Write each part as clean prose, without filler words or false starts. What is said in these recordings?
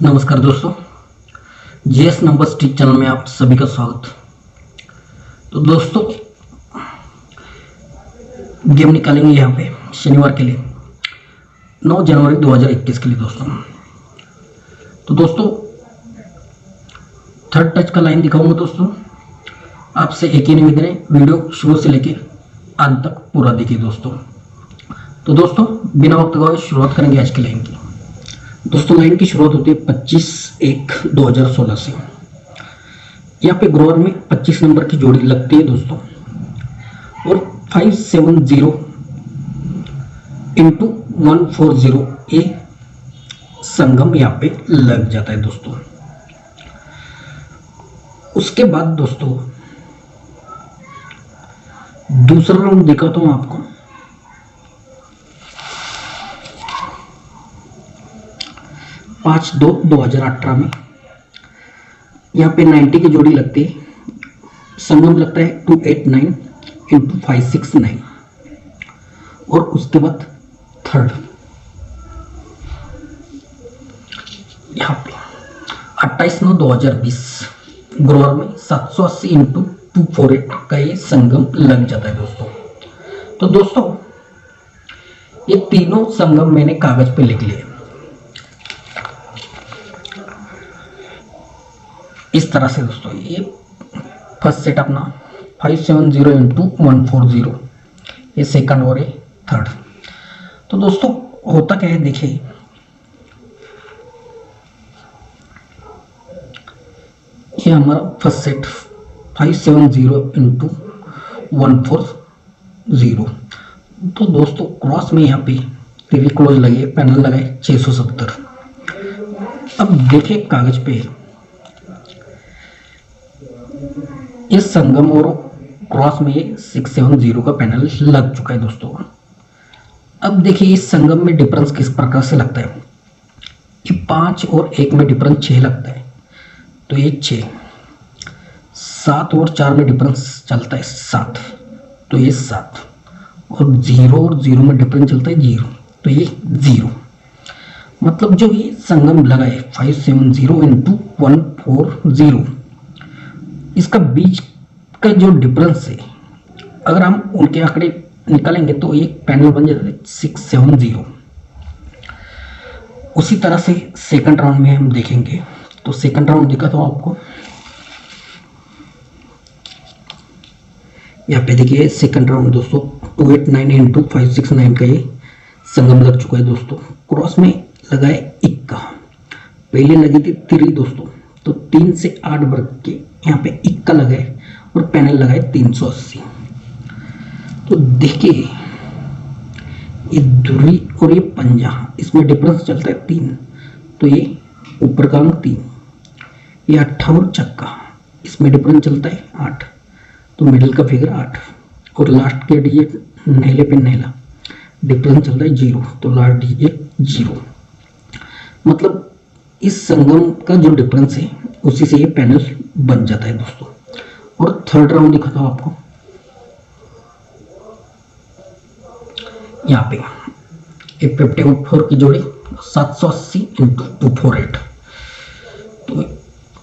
नमस्कार दोस्तों, GS number street channel में आप सभी का स्वागत। तो दोस्तों, गेम निकालेंगे यहाँ पे शनिवार के लिए 9 जनवरी 2021 के लिए दोस्तों। तो दोस्तों, थर्ड टच का लाइन दिखाऊंगा दोस्तों। आपसे एक ही निवेदन है, वीडियो शुरू से लेके अंत तक पूरा देखिए दोस्तों। तो दोस्तों, बिना वक्त गवाए शुरुआत करेंगे आज की लाइन की। दोस्तों, लाइन की शुरुआत होती है 25/1/2016 से। यहाँ पे ग्रोवर में 25 नंबर की जोड़ी लगती है दोस्तों, और 570 इंटू 140 ए संगम यहाँ पे लग जाता है दोस्तों। उसके बाद दोस्तों दूसरा राउंड दिखाता हूं आपको। पाँच 2/2018 में यहाँ पे 90 की जोड़ी लगती है। संगम लगता है 289 इंटू 569, और उसके बाद थर्ड यहाँ पे 28/9/2020 ग्रोवर में 780 इंटू 248 का ये संगम लग जाता है दोस्तों। तो दोस्तों, ये तीनों संगम मैंने कागज पे लिख लिए इस तरह से दोस्तों। ये फर्स्ट सेट अपना 570 इंटू 140, ये सेकंड और ये थर्ड। तो दोस्तों, होता क्या है देखिए, ये हमारा फर्स्ट सेट 570 इंटू 140। तो दोस्तों, क्रॉस में यहाँ पे टीवी क्लोज लगे, पैनल लगाए 670। अब देखिए कागज पे इस संगम और क्रॉस में ये 670 का पैनल लग चुका है दोस्तों। अब देखिए इस संगम में डिफरेंस किस प्रकार से लगता है। ये 5 और 1 में डिफरेंस 6 लगता है, तो ये 6। 7 और 4 में डिफरेंस चलता है 7, तो ये 7। और 0 और 0 में डिफरेंस चलता है 0, तो ये 0। मतलब जो ये संगम लगा है 570 इंटू 140, इसका बीच का जो डिफरेंस है, अगर हम उनके आंकड़े निकालेंगे तो एक पैनल बन जाता है 670। उसी तरह से सेकंड राउंड में हम देखेंगे। तो सेकंड राउंड दिखाता हूं आपको। यहाँ पे देखिए सेकंड राउंड दोस्तों 289 इंटू 569 का ये संगम लग चुका है दोस्तों। क्रॉस में लगा है 1, पहले लगी थी 3 दोस्तों, तो 3 से 8 वर्ग के यहाँ पे 1 लगा है, और पैनल लगा है 380। तो देखिए ये धुरी और ये पंजा, इसमें डिफरेंस चलता है 3, तो ये ऊपर का अंक 3। ये 8 और चक्का, इसमें डिफरेंस चलता है 8, तो मिडिल का फिगर 8, और लास्ट के डिजिट नेले पे नेला डिफरेंस चलता है 0, तो लास्ट डिजिट 0। मतलब इस संगम का जो डिफरेंस है उसी से ये पैनल बन जाता है दोस्तों। और थर्ड राउंड दिखाता हूं आपको। यहाँ पे एक 54 की जोड़ी 780 इंटू 248, तो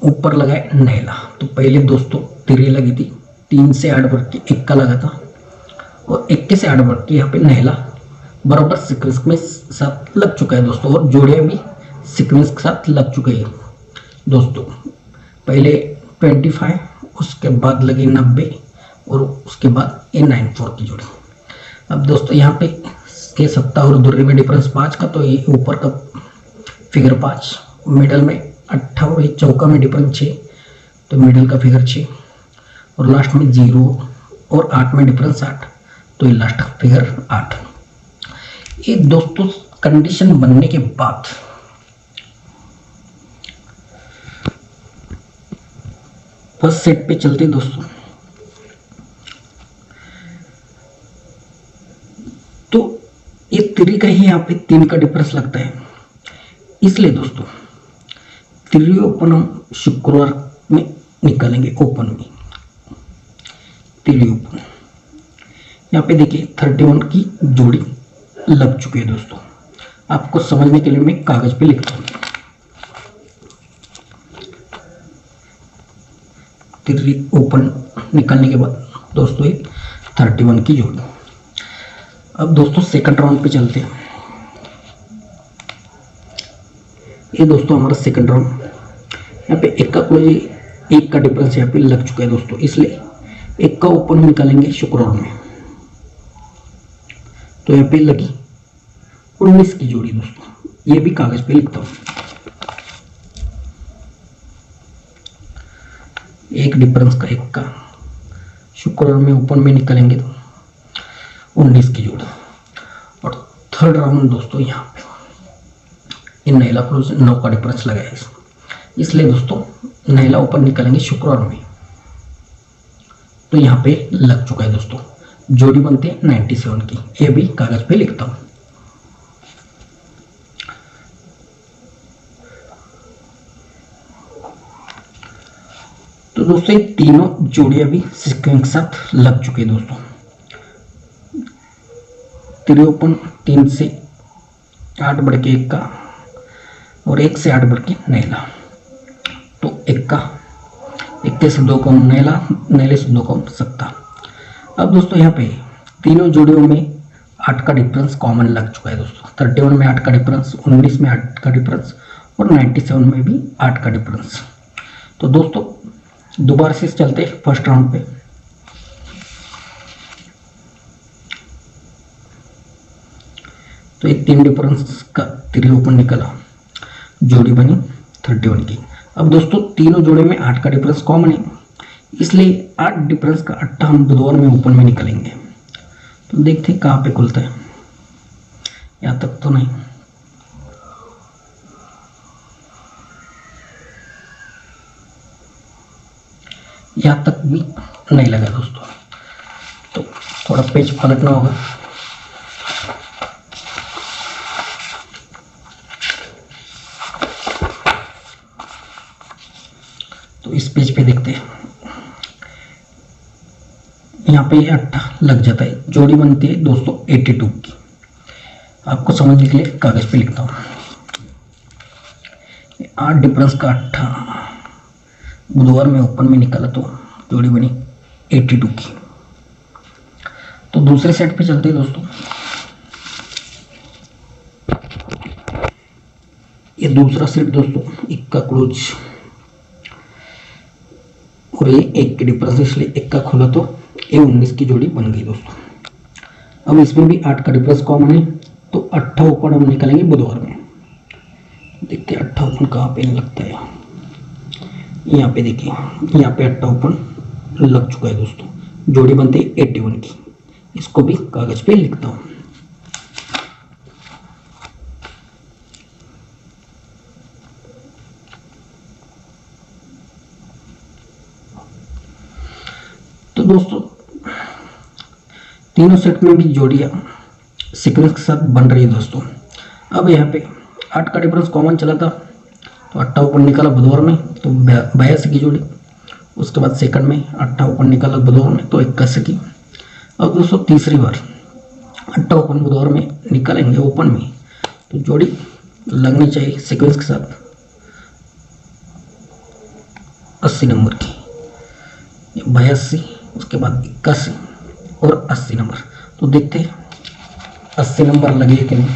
ऊपर लगा है नैला। तो पहले दोस्तों 3 लगी थी, 3 से 8 वर्ग के 1 लगा था, और 1 से 8 वर्ग के यहाँ पे नैला बराबर सीक्वेंस में साथ लग चुका है दोस्तों, और जोड़ियाँ भी सीक्वेंस के साथ लग चुके हैं दोस्तों। पहले 25, उसके बाद लगी 90, और उसके बाद ये 94 की जोड़ी। अब दोस्तों यहाँ पे ये 7 और दूरी में डिफरेंस 5 का, तो ये ऊपर का फिगर 5, मिडल में 8 और ये चौका में डिफरेंस 6, तो मिडल का फिगर 6, और लास्ट में 0 और 8 में डिफरेंस 8, तो ये लास्ट का फिगर 8। ये दोस्तों कंडीशन बनने के बाद फर्स्ट सेट पे चलते हैं दोस्तों। तो ये 3 का ही यहाँ पे 3 का डिफरेंस लगता है, इसलिए दोस्तों 3 ओपन हम शुक्रवार में निकालेंगे। ओपन में 3 ओपन यहाँ पे देखिए 31 की जोड़ी लग चुकी है दोस्तों। आपको समझने के लिए मैं कागज पे लिखता हूँ। 3 ओपन निकलने के बाद दोस्तों ये 31 की जोड़ी। अब दोस्तों सेकंड राउंड पे चलते हैं। ये दोस्तों हमारा सेकंड राउंड, यहाँ पे एक का क्लोज, एक का डिफरेंस यहाँ पे लग चुका है दोस्तों, इसलिए एक का ओपन निकालेंगे शुक्रवार में। तो यहाँ पे लगी 19 की जोड़ी दोस्तों, ये भी कागज पे लिखता हूँ। एक डिफरेंस का एक का शुक्रवार में ओपन में निकलेंगे तो 19 की जोड़ी। और थर्ड राउंड दोस्तों यहाँ पे इन नैला क्लोज 9 का डिफरेंस लगाया है, इसलिए दोस्तों नैला ओपन निकलेंगे शुक्रवार में। तो यहाँ पे लग चुका है दोस्तों, जोड़ी बनती है 97 की, ये भी कागज पे लिखता हूँ। तो दोस्तों ये तीनों जोड़ियां भी सीक्वेंस के साथ लग चुके हैं दोस्तों। 3 ओपन, 3 से 8 बढ़ के 1 का और 1 से 8 बढ़ के नैला। तो 1 का, 1 से 2 कम नैला, नैले से 2 कम 7। अब दोस्तों यहाँ पे तीनों जोड़ियों में 8 का डिफरेंस कॉमन लग चुका है दोस्तों। 31 में 8 का डिफरेंस, 19 में 8 का डिफरेंस और 97 में भी 8 का डिफरेंस। तो दोस्तों दोबारा से चलते हैं फर्स्ट राउंड पे। तो एक 3 डिफरेंस का 3 ओपन निकला, जोड़ी बनी 31 की। अब दोस्तों तीनों जोड़े में 8 का डिफरेंस कॉमन है, इसलिए 8 डिफरेंस का 8 हम बुधवार में ओपन में निकलेंगे। तो देखते हैं कहाँ पे खुलता है, यहाँ तक तो नहीं। यहाँ तक भी नहीं लगा दोस्तों, तो थोड़ा पेज पलटना होगा। तो इस पेज पे देखते हैं, यहाँ पे 8 लग जाता है, जोड़ी बनती है दोस्तों 82 की। आपको समझने के लिए कागज पे लिखता हूँ। 8 डिफरेंस का 8 बुधवार में ओपन में निकाला तो जोड़ी बनी 82 की। तो दूसरे सेट पे चलते हैं दोस्तों। ये दूसरा सेट दोस्तों 1 का क्लोज और ये 1 के डिफरेंस, इसलिए 1 का खोला तो ये 19 की जोड़ी बन गई दोस्तों। अब इसमें भी 8 का डिफरेंस कॉमन है, तो 8 ओपन हम निकालेंगे बुधवार में। देखते हैं 8 ओपन कहाँ पे लगता है। यहाँ पे देखिए, यहाँ पे 8 ओपन लग चुका है दोस्तों, जोड़ी बनती है 81 की। इसको भी कागज पे लिखता हूँ। तो दोस्तों तीनों सेट में भी जोड़ियाँ सीक्वेंस के साथ बन रही है दोस्तों। अब यहाँ पे 8 का डिफरेंस कॉमन चला था, तो 8 ओपन निकाला बुधवार में तो 82 की जोड़ी। उसके बाद सेकंड में 8 ओपन निकाला बुधवार में तो 81 की। अब दोस्तों तीसरी बार 8 ओपन बुधवार में निकालेंगे ओपन में, तो जोड़ी लगनी चाहिए सीक्वेंस के साथ 80 नंबर की। 82, उसके बाद 81 और 80 नंबर। तो देखते हैं 80 नंबर लगे कि नहीं।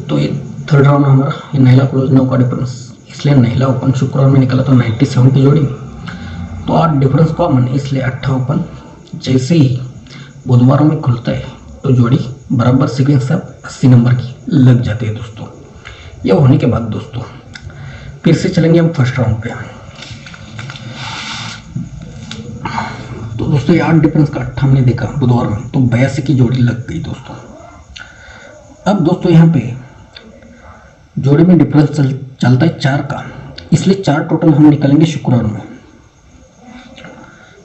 तो ये थर्ड राउंड हमारा ये नैला क्लोज 9 का डिफरेंस, इसलिए नैला ओपन शुक्रवार में निकला तो 97 की जोड़ी। तो 8 डिफरेंस कॉमन, इसलिए 8 ओपन जैसे ही बुधवार में खुलता है तो जोड़ी बराबर सीक्वेंस से 80 नंबर की लग जाती है दोस्तों। यह होने के बाद दोस्तों फिर से चलेंगे हम फर्स्ट राउंड पे। तो दोस्तों ये 8 डिफरेंस का 8 हमने देखा बुधवार में, तो 82 की जोड़ी लग गई दोस्तों। अब दोस्तों यहाँ पे जोड़ी में डिफरेंस चलता है 4 का, इसलिए 4 टोटल हम निकालेंगे शुक्रवार में।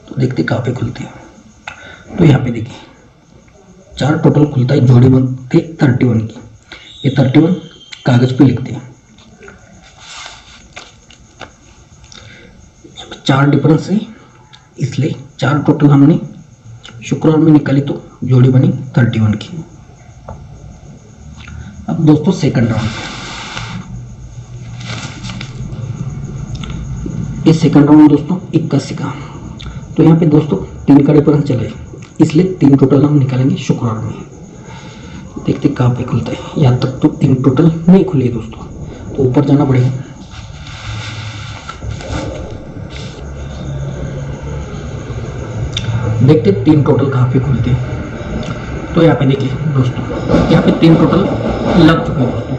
तो देखते कहाँ पे खुलते हैं। तो यहाँ पे देखिए 4 टोटल खुलता है, जोड़ी बनती है 31 की। ये 31 कागज पे लिखते हैं। 4 डिफरेंस है, इसलिए 4 टोटल हमने शुक्रवार में निकाली तो जोड़ी बनी 31 की। अब दोस्तों सेकंड राउंड, सेकंड राउंड दोस्तों 81 का। तो यहाँ पे दोस्तों 3 का डिफरेंस चले, इसलिए 3 टोटल हम निकालेंगे शुक्रवार में। देखते कहाँ पे खुलता है। यहाँ तक तो 3 टोटल नहीं खुले दोस्तों, तो ऊपर जाना पड़ेगा। देखते 3 टोटल कहाँ पे खुलते हैं। तो यहाँ पे देखिए दोस्तों, यहाँ पे 3 टोटल लग चुके हैं दोस्तों।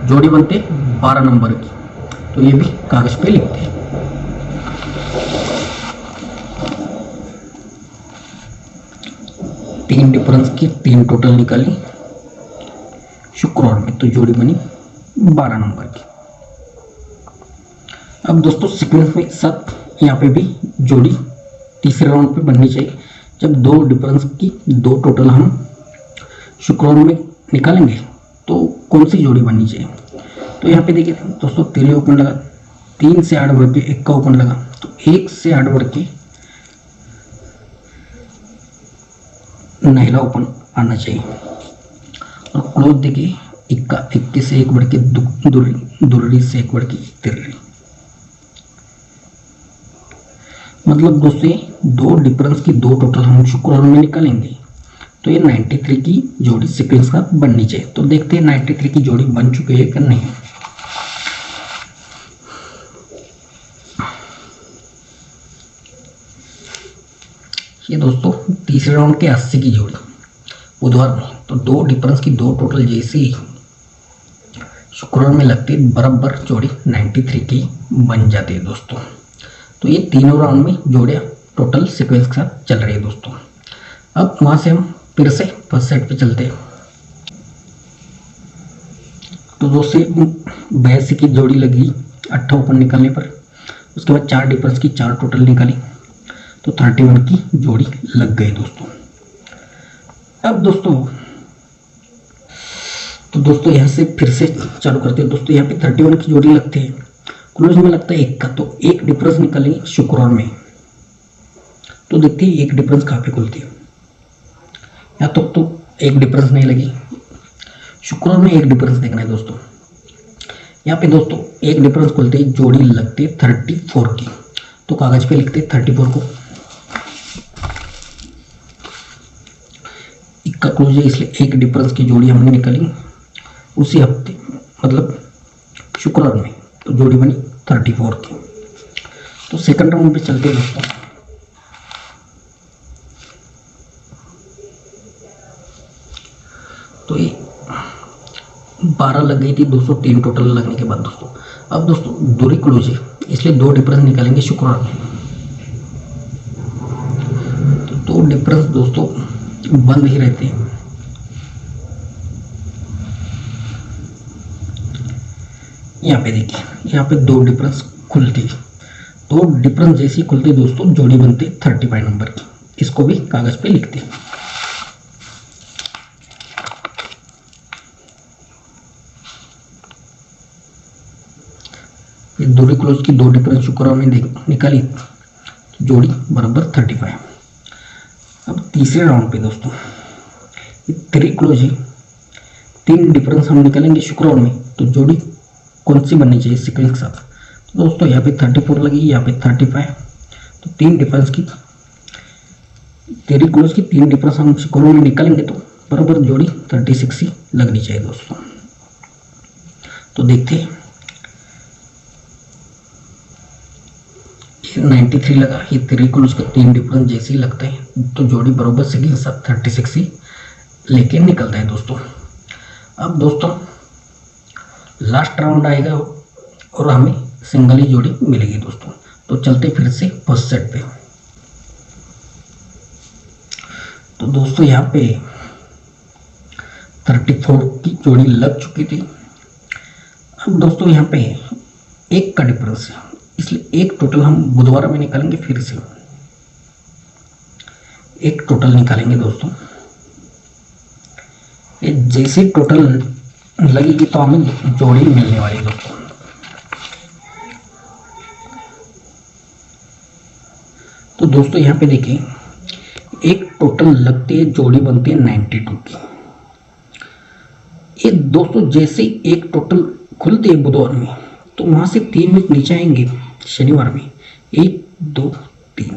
जोड़ी बनते 12 नंबर की, तो ये भी कागज पे लिखते हैं। तीन डिफरेंस की 3 टोटल निकाली शुक्रवार में, तो जोड़ी बनी 12 नंबर की। अब दोस्तों सीक्वेंस में साथ यहाँ पे भी जोड़ी तीसरे राउंड पे बननी चाहिए। जब 2 डिफरेंस की 2 टोटल हम शुक्रवार में निकालेंगे तो कौन सी जोड़ी बननी चाहिए। तो यहाँ पे देखिए दोस्तों, 3 ओपन लगा, 3 से 8 बढ़ के 1 का ओपन लगा, तो 1 से 8 बढ़ के नहला ओपन आना चाहिए। और क्लोज देखिए, 21 से 1 बढ़ के दुर्री से 1 बढ़ के तिर्री। मतलब दोस्तों 2 डिफरेंस की 2 टोटल हम शुक्रवार में निकालेंगे, तो ये 93 की जोड़ी सीक्वेंस का बननी चाहिए। तो देखते हैं 93 की जोड़ी बन चुकी है कि नहीं। ये दोस्तों तीसरे राउंड के 80 की जोड़ी बुधवार में, तो 2 डिफरेंस की 2 टोटल जैसे ही शुक्रवार में लगती है, बराबर जोड़ी 93 की बन जाती है दोस्तों। तो ये तीनों राउंड में जोड़ियाँ टोटल सीक्वेंस के साथ चल रही है दोस्तों। अब वहाँ से हम फिर से फर्स्ट सेट पे चलते हैं। तो दोस्तों 82 की जोड़ी लगी 8 ओपन निकालने पर, उसके बाद 4 डिफरेंस की 4 टोटल निकाली, तो 31 की जोड़ी लग गई दोस्तों। अब दोस्तों यहाँ से फिर से चालू करते हैं दोस्तों। यहाँ पे 31 की जोड़ी लगती है, क्लोज में लगता है 1 का, तो 1 डिफरेंस निकालेंगे शुक्रवार में। तो देखते हैं 1 डिफरेंस कहाँ पे खुलती है। यहाँ तक तो 1 डिफरेंस नहीं लगी, शुक्रवार में 1 डिफरेंस देखना है दोस्तों। यहाँ पे दोस्तों 1 डिफरेंस खुलते ही जोड़ी लगती है 34 की, तो कागज पे लिखते हैं 34 को। 1 का क्लोज है, इसलिए 1 डिफरेंस की जोड़ी हमने निकाली उसी हफ्ते, मतलब शुक्रवार में, तो जोड़ी बनी 34 की। तो सेकंड राउंड पे चलते हैं दोस्तों। तो ये 12 लग गई थी दोस्तों 3 टोटल लगने के बाद दोस्तों। अब दोस्तों दूरी क्लोज है, इसलिए 2 डिफरेंस निकालेंगे शुक्रवार में। तो 2 डिफरेंस दोस्तों बंद ही रहते हैं। यहाँ पे देखिए, यहाँ पे 2 डिफरेंस खुलती है, 2 डिफरेंस जैसी खुलती दोस्तों जोड़ी बनती 35 नंबर की। इसको भी कागज पे लिखते हैं। ये दूरी क्लोज की 2 डिफरेंस शुक्रवार में निकाली, तो जोड़ी बराबर 35। अब तीसरे राउंड पे दोस्तों 3 क्लोज है, 3 डिफरेंस हम निकालेंगे शुक्रवार में, तो जोड़ी कौन सी बननी चाहिए सीक्वेंस के साथ। तो दोस्तों यहाँ पे 34 लगी, यहाँ पे 35, तो 3 डिफरेंस की 3 क्लोज की 3 डिफरेंस हम शुक्रवार में निकालेंगे, तो बराबर जोड़ी 36 ही लगनी चाहिए दोस्तों। तो देखते हैं 93 लगा, ये 3 क्लोज का 3 डिफरेंस जैसे ही लगता है, तो जोड़ी बराबर सीक्वेंस के साथ 36 ही लेके निकलता है दोस्तों। अब दोस्तों लास्ट राउंड आएगा और हमें सिंगल ही जोड़ी मिलेगी दोस्तों। तो चलते फिर से फर्स्ट सेट पे। तो दोस्तों यहाँ पे 34 की जोड़ी लग चुकी थी। अब दोस्तों यहाँ पे 1 का डिफरेंस है, इसलिए 1 टोटल हम बुधवार में निकालेंगे। फिर से 1 टोटल निकालेंगे दोस्तों। ये जैसे टोटल लगेगी तो हमें जोड़ी मिलने वाली दोस्तों। तो दोस्तों यहाँ पे देखिए, 1 टोटल लगती है, जोड़ी बनती है 92 की। ये दोस्तों जैसे 1 टोटल खुलती है बुधवार में, तो वहां से 3 वीक नीचे आएंगे शनिवार में, 1 2 3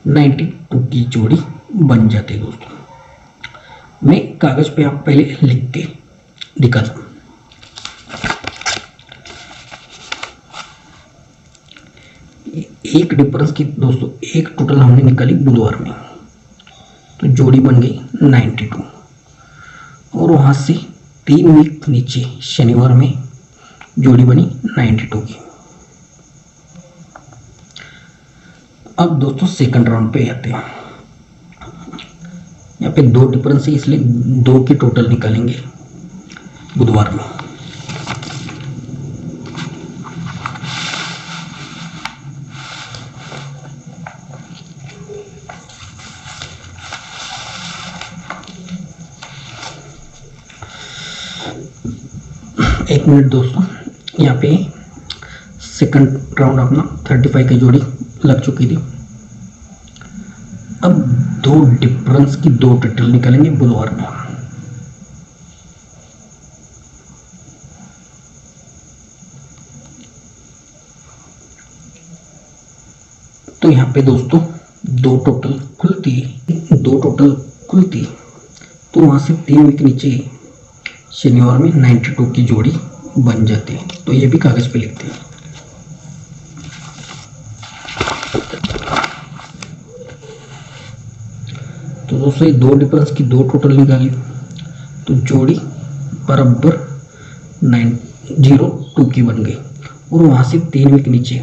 92 की जोड़ी बन जाती है दोस्तों। मैं कागज पे आप पहले लिख के दिखाता हूँ। एक डिफरेंस की दोस्तों एक टोटल हमने निकाली बुधवार में, तो जोड़ी बन गई 92 और वहां से 3 वीक नीचे शनिवार में जोड़ी बनी 92 की। अब दोस्तों सेकंड राउंड पे आते हैं। यहाँ पे 2 डिफरेंस है इसलिए 2 की टोटल निकालेंगे बुधवार में। एक मिनट दोस्तों, यहाँ पे सेकंड राउंड अपना 35 की जोड़ी लग चुकी थी। अब 2 डिफरेंस की 2 टोटल निकालेंगे बुधवार में। तो यहाँ पे दोस्तों 2 टोटल खुलती, तो वहां से 3 वीक नीचे शनिवार में 92 की जोड़ी बन जाती है। तो ये भी कागज पे लिखते हैं। तो दोस्तों ये 2 डिफरेंस की 2 टोटल निकाली, तो जोड़ी बराबर 902 की बन गई और वहां से 3 वीक नीचे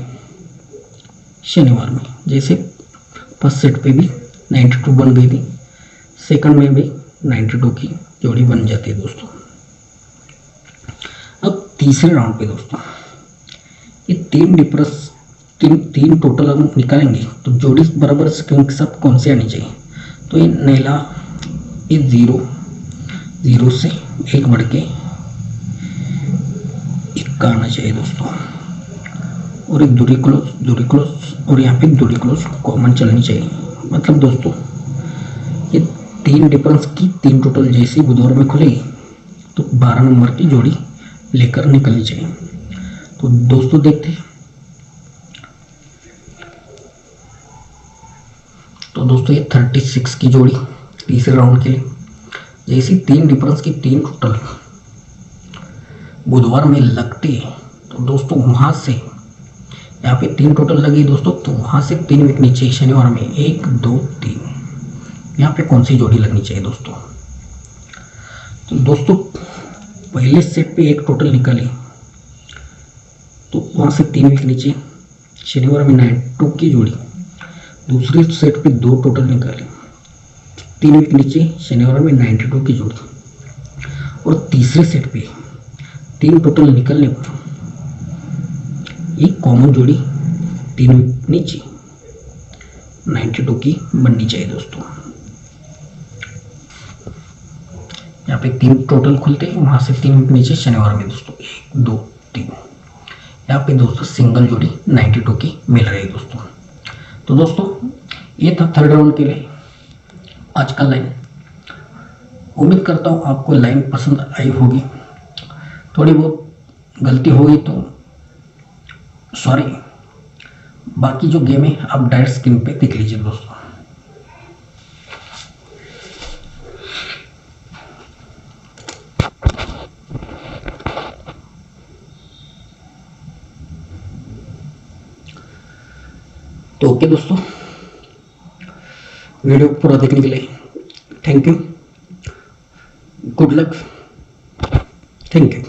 शनिवार में, जैसे फर्स्ट सेट पे भी 92 बन गई थी, सेकंड में भी 92 की जोड़ी बन जाती है दोस्तों। अब तीसरे राउंड पे दोस्तों ये 3 डिफरेंस तीन टोटल हम निकालेंगे, तो जोड़ी बराबर सब कौन से आनी चाहिए। तो ये नैला ये 0 से 1 बढ़ के 1 का आना चाहिए दोस्तों, और एक दूरी क्लोज और यहाँ पे दूरी क्लोज कॉमन चलनी चाहिए। मतलब दोस्तों ये 3 डिफरेंस की 3 टोटल जैसे बुधवार में खुलेगी तो 12 नंबर की जोड़ी लेकर निकलनी चाहिए। तो दोस्तों देखते हैं। तो दोस्तों ये 36 की जोड़ी तीसरे राउंड के लिए, जैसे 3 डिफरेंस की 3 टोटल बुधवार में लगती है, तो दोस्तों वहां से यहाँ पे 3 टोटल लगी दोस्तों, तो वहां से 3 वीक नीचे शनिवार में 1 2 3 यहाँ पे कौन सी जोड़ी लगनी चाहिए दोस्तों। तो दोस्तों पहले सेट पे 1 टोटल निकाली, तो वहां से 3 वीक नीचे शनिवार में 92 की जोड़ी। दूसरे सेट पे 2 टोटल निकाली, 3 वीक नीचे शनिवार में 92 की जोड़ी। और तीसरे सेट पे 3 टोटल निकलने पर एक कॉमन जोड़ी 3 वीक नीचे 92 की बननी चाहिए दोस्तों। यहाँ पे 3 टोटल खुलते हैं, वहां से 3 वीक नीचे शनिवार में दोस्तों 1 2 3 यहाँ पे दोस्तों सिंगल जोड़ी 92 की मिल रही है दोस्तों। तो दोस्तों ये था थर्ड राउंड के लिए आज का लाइन। उम्मीद करता हूँ आपको लाइन पसंद आई होगी। थोड़ी बहुत गलती होगी तो सॉरी, बाकी जो गेम है आप डायरेक्ट स्क्रीन पे देख लीजिए दोस्तों। तो ओके दोस्तों, वीडियो पूरा देखने के लिए thank you, good luck, thank you.